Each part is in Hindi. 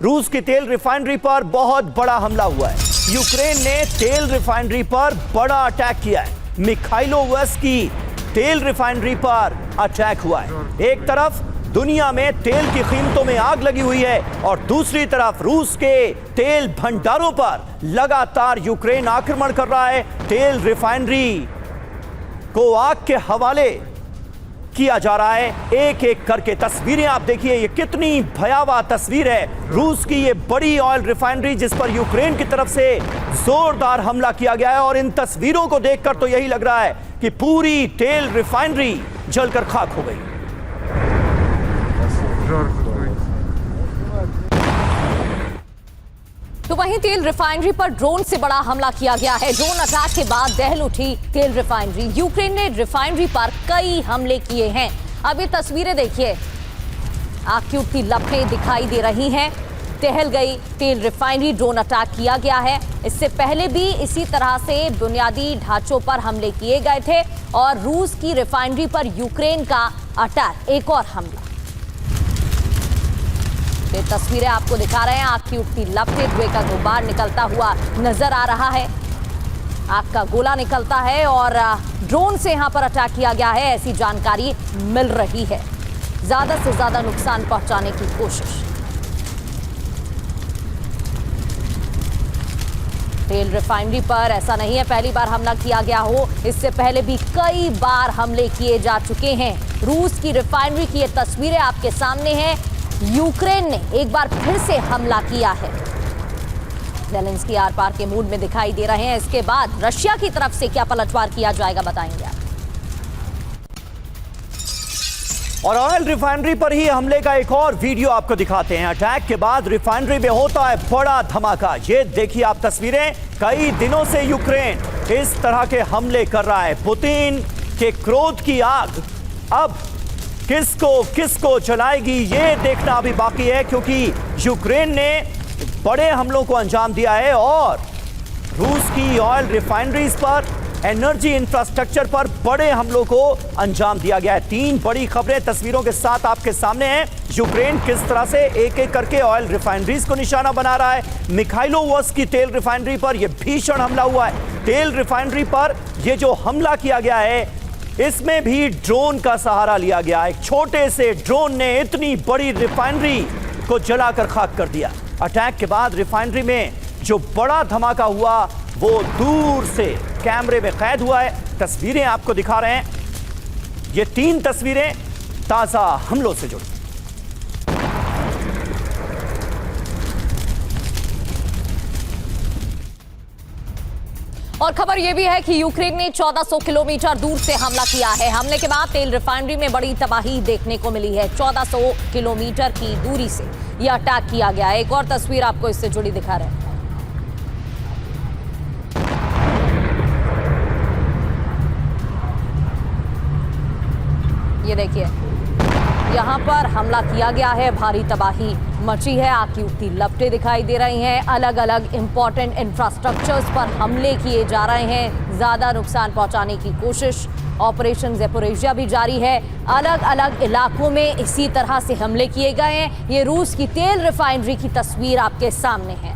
रूस की तेल रिफाइनरी पर बहुत बड़ा हमला हुआ है। यूक्रेन ने तेल रिफाइनरी पर बड़ा अटैक किया है। मिखाइलोव की तेल रिफाइनरी पर अटैक हुआ है। एक तरफ दुनिया में तेल की कीमतों में आग लगी हुई है और दूसरी तरफ रूस के तेल भंडारों पर लगातार यूक्रेन आक्रमण कर रहा है। तेल रिफाइनरी को आग के हवाले किया जा रहा है। एक एक करके तस्वीरें आप देखिए, ये कितनी भयावह तस्वीर है। रूस की ये बड़ी ऑयल रिफाइनरी जिस पर यूक्रेन की तरफ से जोरदार हमला किया गया है और इन तस्वीरों को देखकर तो यही लग रहा है कि पूरी तेल रिफाइनरी जलकर खाक हो गई। तो वहीं तेल रिफाइनरी पर ड्रोन से बड़ा हमला किया गया है। ड्रोन अटैक के बाद दहल उठी तेल रिफाइनरी। यूक्रेन ने रिफाइनरी पर कई हमले किए हैं। अब ये तस्वीरें देखिए, आग की उठती लपटें दिखाई दे रही हैं। दहल गई तेल रिफाइनरी, ड्रोन अटैक किया गया है। इससे पहले भी इसी तरह से बुनियादी ढांचों पर हमले किए गए थे और रूस की रिफाइनरी पर यूक्रेन का अटैक, एक और हमला। ये तस्वीरें आपको दिखा रहे हैं, आग की उठती लपटें, धुएं का गुबार निकलता हुआ नजर आ रहा है। आग का गोला निकलता है और ड्रोन से यहां पर अटैक किया गया है, ऐसी जानकारी मिल रही है। ज्यादा से ज्यादा नुकसान पहुंचाने की कोशिश। तेल रिफाइनरी पर ऐसा नहीं है पहली बार हमला किया गया हो, इससे पहले भी कई बार हमले किए जा चुके हैं। रूस की रिफाइनरी की ये तस्वीरें आपके सामने हैं। यूक्रेन ने एक बार फिर से हमला किया है। ज़ेलेंस्की आर पार के मूड में दिखाई दे रहे हैं। इसके बाद रशिया की तरफ से क्या पलटवार किया जाएगा, बताएंगे आप। और ऑयल रिफाइनरी पर ही हमले का एक और वीडियो आपको दिखाते हैं। अटैक के बाद रिफाइनरी में होता है बड़ा धमाका। ये देखिए आप तस्वीरें। कई दिनों से यूक्रेन इस तरह के हमले कर रहा है। पुतिन के क्रोध की आग अब किसको जलाएगी ये देखना अभी बाकी है, क्योंकि यूक्रेन ने बड़े हमलों को अंजाम दिया है और रूस की ऑयल रिफाइनरीज पर, एनर्जी इंफ्रास्ट्रक्चर पर बड़े हमलों को अंजाम दिया गया है। तीन बड़ी खबरें तस्वीरों के साथ आपके सामने हैं। यूक्रेन किस तरह से एक एक करके ऑयल रिफाइनरीज को निशाना बना रहा है। मिखाइलोव की तेल रिफाइनरी पर यह भीषण हमला हुआ है। तेल रिफाइनरी पर यह जो हमला किया गया है, इसमें भी ड्रोन का सहारा लिया गया। एक छोटे से ड्रोन ने इतनी बड़ी रिफाइनरी को जलाकर खाक कर दिया। अटैक के बाद रिफाइनरी में जो बड़ा धमाका हुआ वो दूर से कैमरे में कैद हुआ है। तस्वीरें आपको दिखा रहे हैं। ये तीन तस्वीरें ताजा हमलों से जुड़ी। और खबर यह भी है कि यूक्रेन ने 1400 किलोमीटर दूर से हमला किया है। हमले के बाद तेल रिफाइनरी में बड़ी तबाही देखने को मिली है। 1400 किलोमीटर की दूरी से यह अटैक किया गया है। एक और तस्वीर आपको इससे जुड़ी दिखा रहे हैं। ये देखिए, यहाँ पर हमला किया गया है, भारी तबाही मची है, आग की उठती लपटें दिखाई दे रही हैं। अलग अलग इंपॉर्टेंट इंफ्रास्ट्रक्चर्स पर हमले किए जा रहे हैं, ज़्यादा नुकसान पहुंचाने की कोशिश। ऑपरेशन ज़ेपोरिज़िया भी जारी है। अलग अलग इलाकों में इसी तरह से हमले किए गए हैं। ये रूस की तेल रिफाइनरी की तस्वीर आपके सामने है।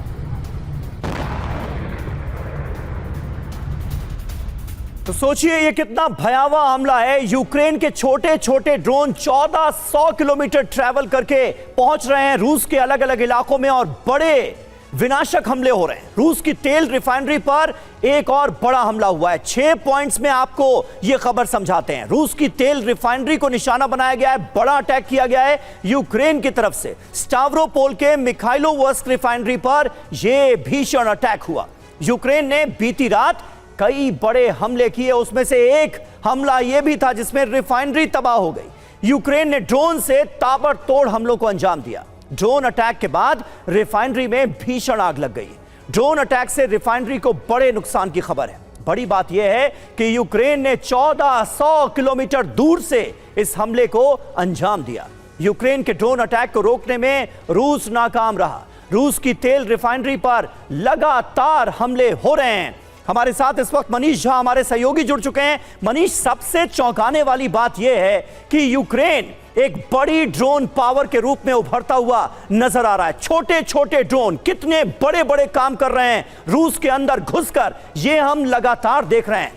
तो सोचिए ये कितना भयावह हमला है। यूक्रेन के छोटे छोटे ड्रोन 1400 किलोमीटर ट्रैवल करके पहुंच रहे हैं रूस के अलग अलग इलाकों में और बड़े विनाशक हमले हो रहे हैं। रूस की तेल रिफाइनरी पर एक और बड़ा हमला हुआ है। 6 पॉइंट्स में आपको यह खबर समझाते हैं। रूस की तेल रिफाइनरी को निशाना बनाया गया है, बड़ा अटैक किया गया है यूक्रेन की तरफ से। स्टावरोपोल के मिखाइलोव रिफाइनरी पर यह भीषण अटैक हुआ। यूक्रेन ने बीती रात कई बड़े हमले किए, उसमें से एक हमला यह भी था जिसमें रिफाइनरी तबाह हो गई। यूक्रेन ने ड्रोन से ताबड़तोड़ हमलों को अंजाम दिया। ड्रोन अटैक के बाद रिफाइनरी में भीषण आग लग गई। ड्रोन अटैक से रिफाइनरी को बड़े नुकसान की खबर है। बड़ी बात यह है कि यूक्रेन ने 1400 किलोमीटर दूर से इस हमले को अंजाम दिया। यूक्रेन के ड्रोन अटैक को रोकने में रूस नाकाम रहा। रूस की तेल रिफाइनरी पर लगातार हमले हो रहे हैं। हमारे साथ इस वक्त मनीष झा हमारे सहयोगी जुड़ चुके हैं। मनीष, सबसे चौंकाने वाली बात यह है कि यूक्रेन एक बड़ी ड्रोन पावर के रूप में उभरता हुआ नजर आ रहा है। छोटे छोटे ड्रोन कितने बड़े बड़े काम कर रहे हैं रूस के अंदर घुसकर, ये हम लगातार देख रहे हैं।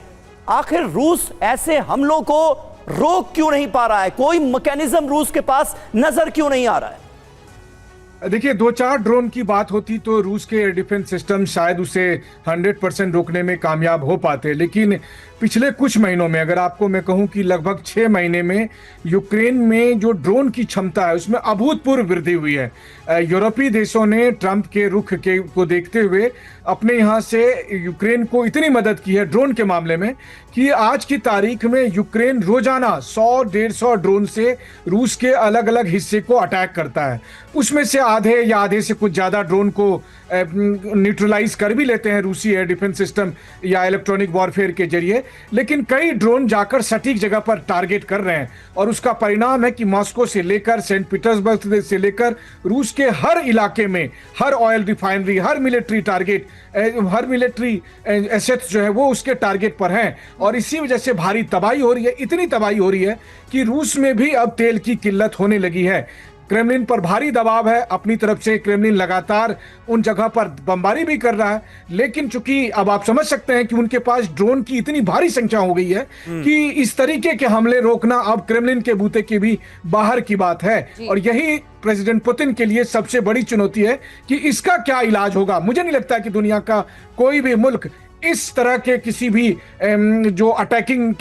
आखिर रूस ऐसे हमलों को रोक क्यों नहीं पा रहा है? कोई मैकेनिज्म रूस के पास नजर क्यों नहीं आ रहा है? देखिए, 2-4 ड्रोन की बात होती तो रूस के एयर डिफेंस सिस्टम शायद उसे 100% रोकने में कामयाब हो पाते, लेकिन पिछले कुछ महीनों में, अगर आपको मैं कहूं कि लगभग 6 महीने में यूक्रेन में जो ड्रोन की क्षमता है उसमें अभूतपूर्व वृद्धि हुई है। यूरोपीय देशों ने ट्रंप के रुख को देखते हुए अपने यहाँ से यूक्रेन को इतनी मदद की है ड्रोन के मामले में कि आज की तारीख में यूक्रेन रोजाना 100-150 ड्रोन से रूस के अलग अलग हिस्से को अटैक करता है। उसमें से आधे या आधे से कुछ ज्यादा ड्रोन को न्यूट्रलाइज कर भी लेते हैं रूसी एयर डिफेंस सिस्टम या इलेक्ट्रॉनिक वॉरफेयर के जरिए, लेकिन कई ड्रोन जाकर सटीक जगह पर टारगेट कर रहे हैं और उसका परिणाम है कि मॉस्को से लेकर सेंट पीटर्सबर्ग से लेकर रूस के हर इलाके में हर ऑयल रिफाइनरी, हर मिलिट्री टारगेट, हर मिलिट्री एसेट्स जो है वो उसके टारगेट पर हैं और इसी वजह से भारी तबाही हो रही है। इतनी तबाही हो रही है कि रूस में भी अब तेल की किल्लत होने लगी है। क्रेमलिन पर भारी दबाव है, अपनी तरफ से क्रेमलिन लगातार उन जगह पर बमबारी भी कर रहा है, लेकिन चूंकि अब आप समझ सकते हैं कि उनके पास ड्रोन की इतनी भारी संख्या हो गई है कि इस तरीके के हमले रोकना अब क्रेमलिन के बूते की भी बाहर की बात है। और यही प्रेसिडेंट पुतिन के लिए सबसे बड़ी चुनौती है कि इसका क्या इलाज होगा। मुझे नहीं लगता कि दुनिया का कोई भी मुल्क इस तरह के किसी भी जो अटैकिंग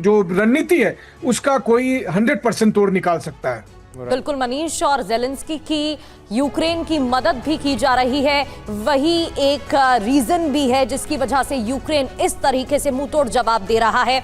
जो रणनीति है उसका कोई 100% तोड़ निकाल सकता है। बिल्कुल मनीष, और जेलेंस्की की यूक्रेन की मदद भी की जा रही है, वही एक रीजन भी है जिसकी वजह से यूक्रेन इस तरीके से मुंहतोड़ जवाब दे रहा है।